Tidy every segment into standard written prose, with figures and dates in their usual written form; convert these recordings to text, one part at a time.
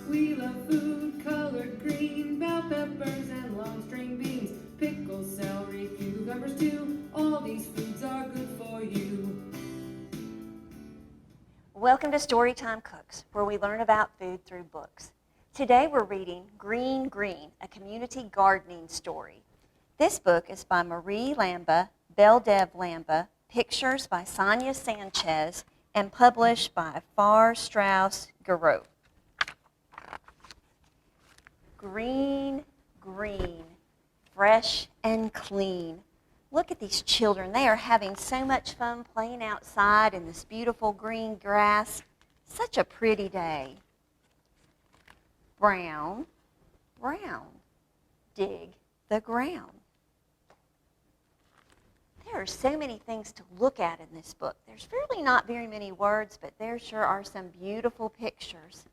We love food colored green, bell peppers and long string beans, pickles, celery, cucumbers too. All these foods are good for you. Welcome to Storytime Cooks, where we learn about food through books. Today we're reading Green Green, a community gardening story. This book is by Marie Lamba, Beldev Lamba, pictures by Sonia Sanchez, and published by Farr Straus Giroux. Green, green, fresh and clean. Look at these children. They are having so much fun playing outside in this beautiful green grass. Such a pretty day. Brown, brown, dig the ground. There are so many things to look at in this book. There's really not very many words, but there sure are some beautiful pictures.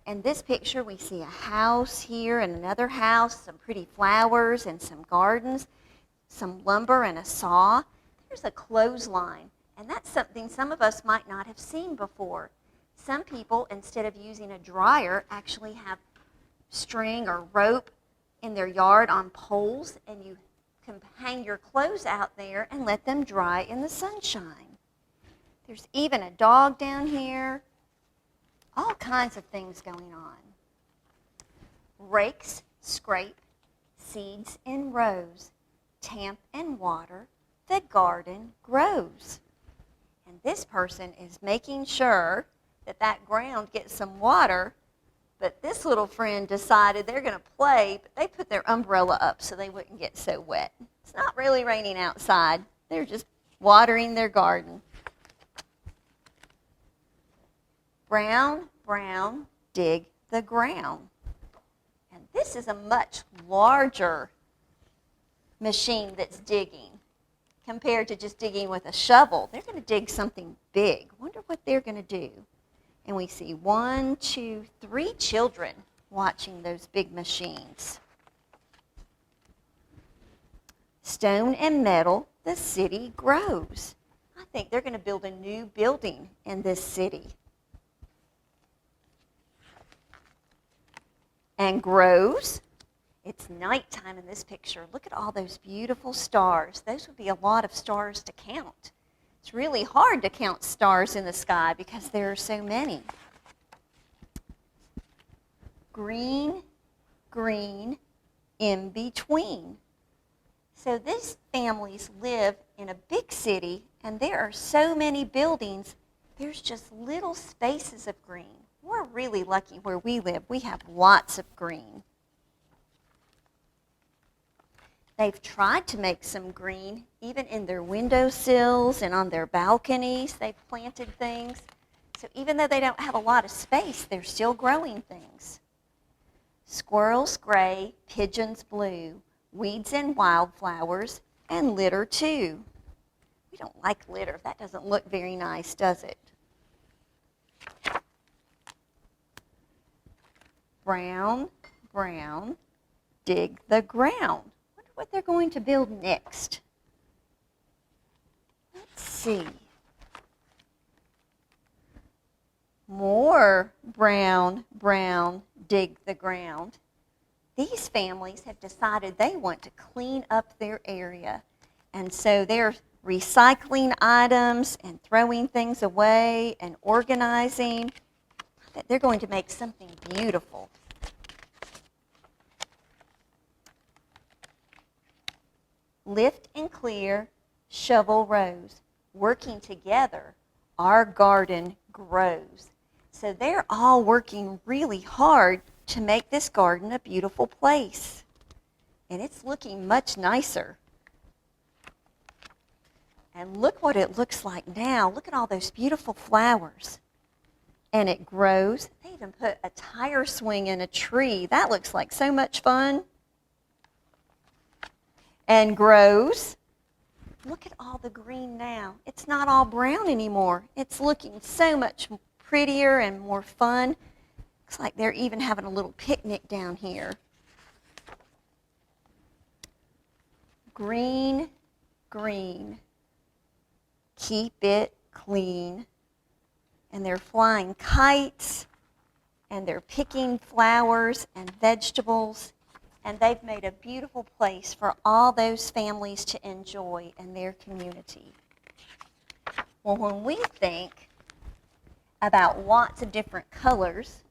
In this picture, we see a house here and another house, some pretty flowers and some gardens, some lumber and a saw. There's a clothesline, and that's something some of us might not have seen before. Some people, instead of using a dryer, actually have string or rope in their yard on poles, and you can hang your clothes out there and let them dry in the sunshine. There's even a dog down here. All kinds of things going on. Rakes scrape seeds in rows, tamp and water, the garden grows. And this person is making sure that that ground gets some water, but this little friend decided they're going to play, but they put their umbrella up so they wouldn't get so wet. It's not really raining outside. They're just watering their garden. Brown, brown, dig the ground. And this is a much larger machine that's digging compared to just digging with a shovel. They're going to dig something big. Wonder what they're going to do. And we see 1, 2, 3 children watching those big machines. Stone and metal, the city grows. I think they're going to build a new building in this city. And grows. It's nighttime in this picture. Look at all those beautiful stars. Those would be a lot of stars to count. It's really hard to count stars in the sky because there are so many. Green, green, in between. So these families live in a big city, and there are so many buildings. There's just little spaces of green. We're really lucky where we live. We have lots of green. They've tried to make some green, even in their windowsills and on their balconies. They've planted things. So even though they don't have a lot of space, they're still growing things. Squirrels gray, pigeons blue, weeds and wildflowers, and litter too. We don't like litter. That doesn't look very nice, does it? Brown, brown, dig the ground. Wonder what they're going to build next. Let's see. More brown, brown, dig the ground. These families have decided they want to clean up their area. And so they're recycling items and throwing things away and organizing. That they're going to make something beautiful. Lift and clear, shovel rows. Working together, our garden grows. So they're all working really hard to make this garden a beautiful place. And it's looking much nicer. And look what it looks like now. Look at all those beautiful flowers. And it grows. They even put a tire swing in a tree. That looks like so much fun. And grows. Look at all the green now. It's not all brown anymore. It's looking so much prettier and more fun. Looks like they're even having a little picnic down here. Green, green. Keep it clean. And they're flying kites and they're picking flowers and vegetables, and they've made a beautiful place for all those families to enjoy in their community. Well, when we think about lots of different colors,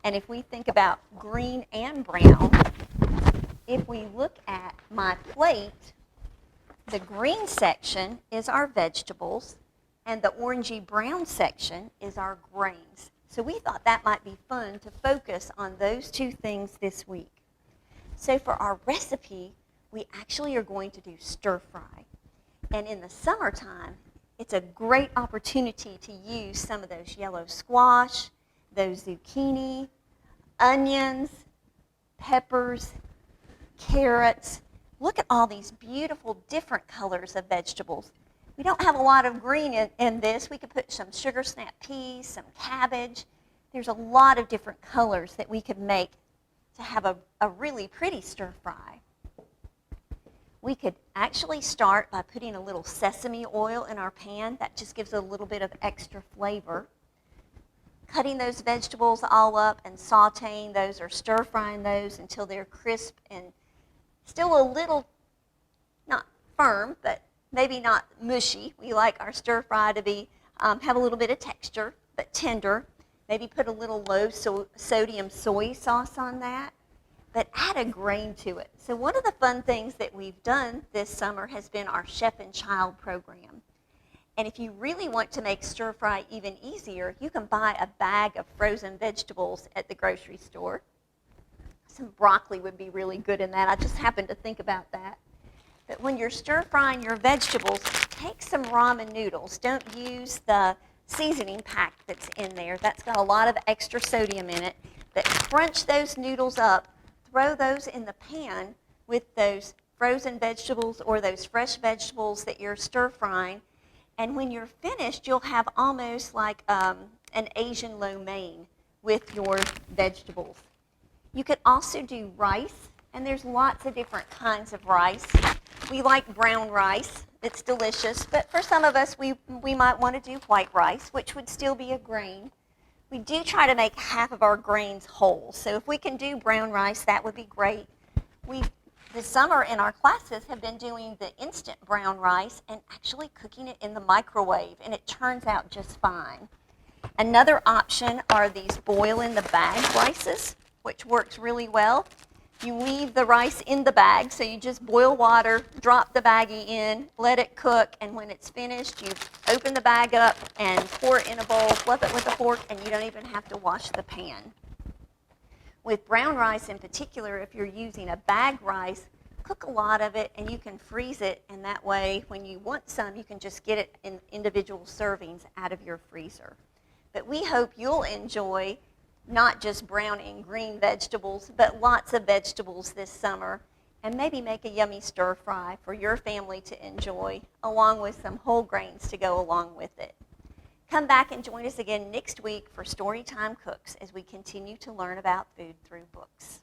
and if we think about green and brown, if we look at my plate, the green section is our vegetables, and the orangey brown section is our grains. So we thought that might be fun to focus on those two things this week. So for our recipe, we actually are going to do stir fry. And in the summertime, it's a great opportunity to use some of those yellow squash, those zucchini, onions, peppers, carrots. Look at all these beautiful different colors of vegetables. We don't have a lot of green in this. We could put some sugar snap peas, some cabbage. There's a lot of different colors that we could make to have a really pretty stir fry. We could actually start by putting a little sesame oil in our pan. That just gives a little bit of extra flavor. Cutting those vegetables all up and sauteing those or stir frying those until they're crisp and still a little, not firm, but maybe not mushy. We like our stir fry to be have a little bit of texture, but tender. Maybe put a little low sodium soy sauce on that, but add a grain to it. So one of the fun things that we've done this summer has been our Chef and Child program. And if you really want to make stir fry even easier, you can buy a bag of frozen vegetables at the grocery store. Some broccoli would be really good in that. I just happened to think about that. But when you're stir frying your vegetables, take some ramen noodles. Don't use the seasoning pack that's in there. That's got a lot of extra sodium in it. But crunch those noodles up, throw those in the pan with those frozen vegetables or those fresh vegetables that you're stir frying. And when you're finished, you'll have almost like an Asian lo mein with your vegetables. You could also do rice, and there's lots of different kinds of rice. We like brown rice. It's delicious, but for some of us, we might want to do white rice, which would still be a grain. We do try to make half of our grains whole, so if we can do brown rice, that would be great. This summer in our classes have been doing the instant brown rice and actually cooking it in the microwave, and it turns out just fine. Another option are these boil in the bag rices, which works really well. You leave the rice in the bag, so you just boil water, drop the baggie in, let it cook, and when it's finished, you open the bag up and pour it in a bowl, flip it with a fork, and you don't even have to wash the pan. With brown rice in particular, if you're using a bag rice, cook a lot of it and you can freeze it, and that way when you want some, you can just get it in individual servings out of your freezer. But we hope you'll enjoy not just brown and green vegetables, but lots of vegetables this summer, and maybe make a yummy stir fry for your family to enjoy, along with some whole grains to go along with it. Come back and join us again next week for Storytime Cooks as we continue to learn about food through books.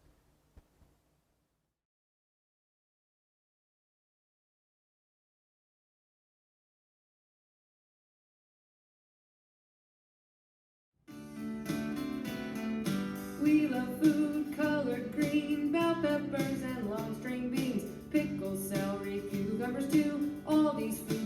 We love food colored green, bell peppers and long string beans, pickles, celery, cucumbers too. All these foods